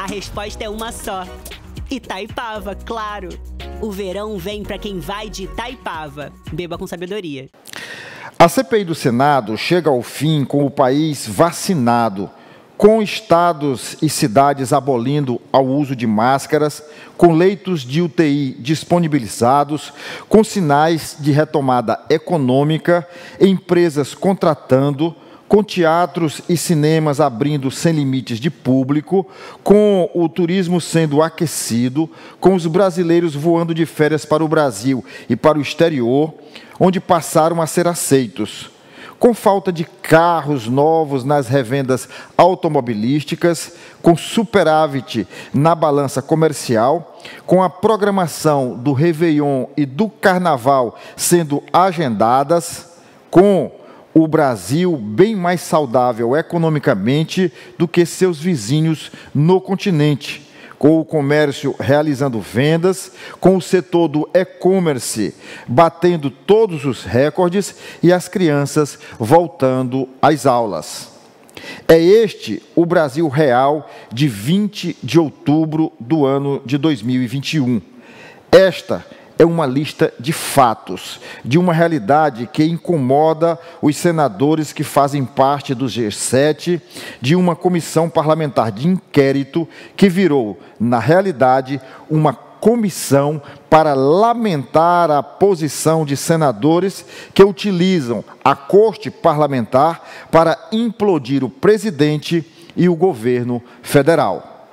A resposta é uma só. Itaipava, claro. O verão vem para quem vai de Itaipava. Beba com sabedoria. A CPI do Senado chega ao fim com o país vacinado, com estados e cidades abolindo ao uso de máscaras, com leitos de UTI disponibilizados, com sinais de retomada econômica, empresas contratando, com teatros e cinemas abrindo sem limites de público, com o turismo sendo aquecido, com os brasileiros voando de férias para o Brasil e para o exterior, onde passaram a ser aceitos, com falta de carros novos nas revendas automobilísticas, com superávit na balança comercial, com a programação do Réveillon e do Carnaval sendo agendadas, com o Brasil bem mais saudável economicamente do que seus vizinhos no continente, com o comércio realizando vendas, com o setor do e-commerce batendo todos os recordes e as crianças voltando às aulas. É este o Brasil real de 20 de outubro do ano de 2021. Esta é uma lista de fatos, de uma realidade que incomoda os senadores que fazem parte do G7, de uma comissão parlamentar de inquérito que virou, na realidade, uma comissão para lamentar a posição de senadores que utilizam a corte parlamentar para implodir o presidente e o governo federal.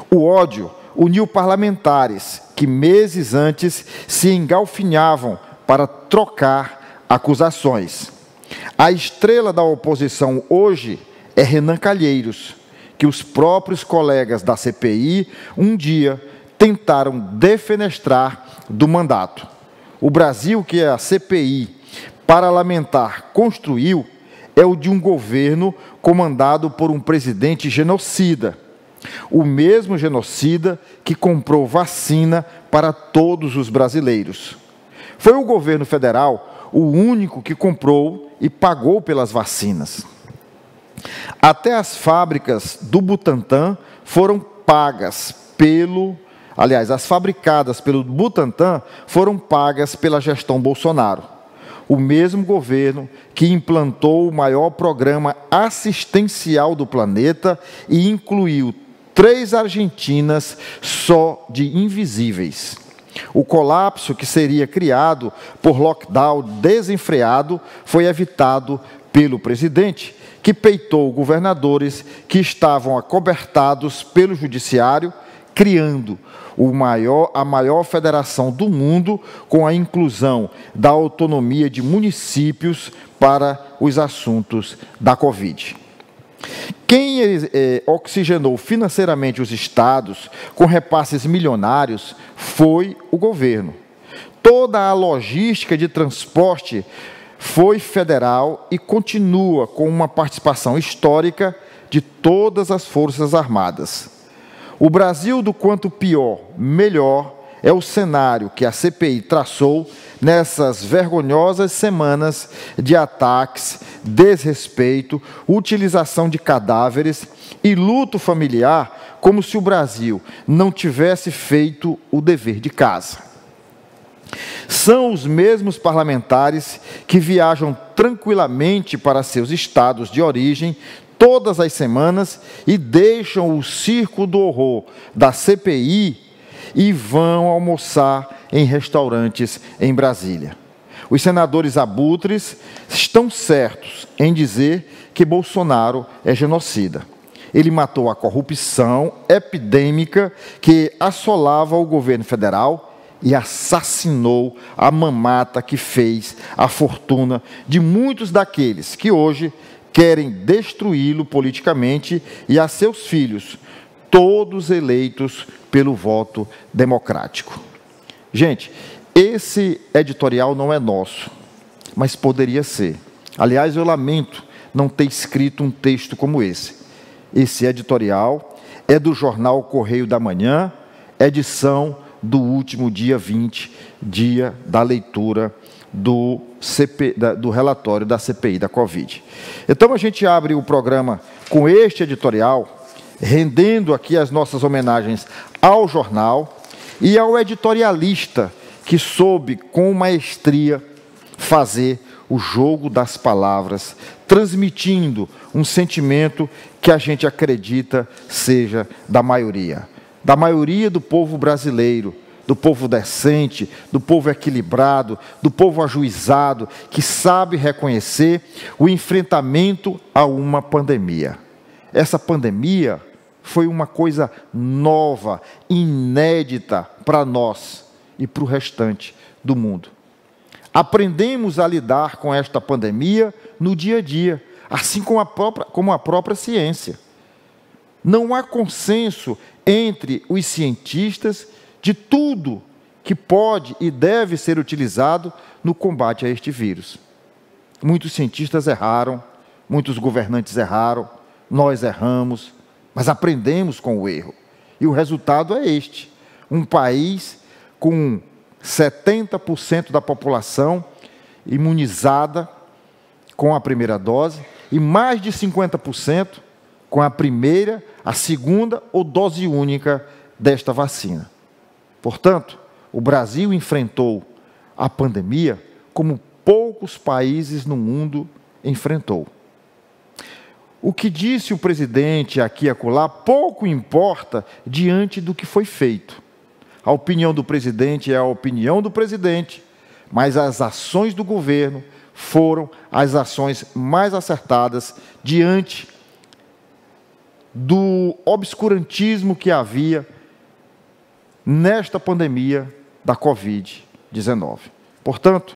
O ódio uniu parlamentares que meses antes se engalfinhavam para trocar acusações. A estrela da oposição hoje é Renan Calheiros, que os próprios colegas da CPI um dia tentaram defenestrar do mandato. O Brasil que a CPI parlamentar construiu é o de um governo comandado por um presidente genocida, o mesmo genocida que comprou vacina para todos os brasileiros. Foi o governo federal o único que comprou e pagou pelas vacinas. Até as fábricas do Butantan foram pagas as fabricadas pelo Butantan foram pagas pela gestão Bolsonaro. O mesmo governo que implantou o maior programa assistencial do planeta e incluiu 3 Argentinas só de invisíveis. O colapso que seria criado por lockdown desenfreado foi evitado pelo presidente, que peitou governadores que estavam acobertados pelo judiciário, criando a maior federação do mundo com a inclusão da autonomia de municípios para os assuntos da Covid. Quem oxigenou financeiramente os estados com repasses milionários foi o governo. Toda a logística de transporte foi federal e continua com uma participação histórica de todas as Forças Armadas. O Brasil do quanto pior, melhor, é o cenário que a CPI traçou nessas vergonhosas semanas de ataques, desrespeito, utilização de cadáveres e luto familiar, como se o Brasil não tivesse feito o dever de casa. São os mesmos parlamentares que viajam tranquilamente para seus estados de origem todas as semanas e deixam o circo do horror da CPI e vão almoçar em restaurantes em Brasília. Os senadores abutres estão certos em dizer que Bolsonaro é genocida. Ele matou a corrupção epidêmica que assolava o governo federal e assassinou a mamata que fez a fortuna de muitos daqueles que hoje querem destruí-lo politicamente e a seus filhos, todos eleitos pelo voto democrático. Gente, esse editorial não é nosso, mas poderia ser. Aliás, eu lamento não ter escrito um texto como esse. Esse editorial é do jornal Correio da Manhã, edição do último dia 20, dia da leitura do relatório da CPI da Covid. Então, a gente abre o programa com este editorial rendendo aqui as nossas homenagens ao jornal e ao editorialista que soube com maestria fazer o jogo das palavras, transmitindo um sentimento que a gente acredita seja da maioria do povo brasileiro, do povo decente, do povo equilibrado, do povo ajuizado, que sabe reconhecer o enfrentamento a uma pandemia. Essa pandemia foi uma coisa nova, inédita para nós e para o restante do mundo. Aprendemos a lidar com esta pandemia no dia a dia, assim como a própria ciência. Não há consenso entre os cientistas de tudo que pode e deve ser utilizado no combate a este vírus. Muitos cientistas erraram, muitos governantes erraram, nós erramos, mas aprendemos com o erro. E o resultado é este: um país com 70% da população imunizada com a primeira dose e mais de 50% com a primeira, a segunda ou dose única desta vacina. Portanto, o Brasil enfrentou a pandemia como poucos países no mundo enfrentou. O que disse o presidente aqui e acolá pouco importa diante do que foi feito. A opinião do presidente é a opinião do presidente, mas as ações do governo foram as ações mais acertadas diante do obscurantismo que havia nesta pandemia da Covid-19. Portanto,